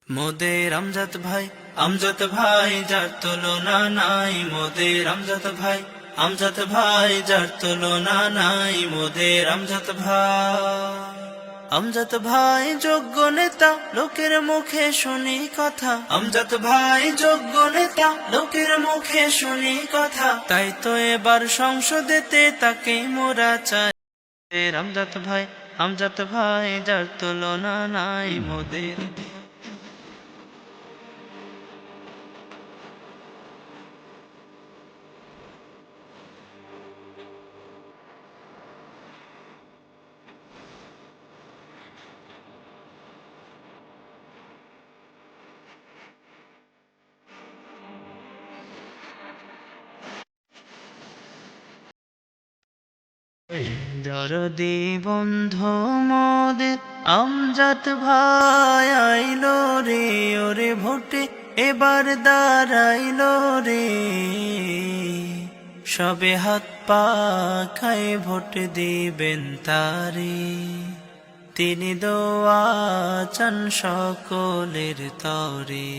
মোদের আমজাদ ভাই যার তুলনা নাই, মোদের আমজাদ ভাই যার তুলনা নাই, মোদের আমজাদ ভাই যোগ্য নেতা, লোকের মুখে শুনি কথা। আমজাদ ভাই যোগ্য নেতা, লোকের মুখে শুনি কথা। তাই তো এবার সংসদেতে তাকে মোরা চাই। আমজাদ ভাই যার তুলনা নাই, মোদের দরদি বন্ধু মোদের আমজাদ ভাই আইলো রে, ওরে ভোটে এবার দাঁড়াইলো রে। সবে হাত পা খায় ভোট দিবেন তারে, তিনি দোয়া চান সকলের তরে।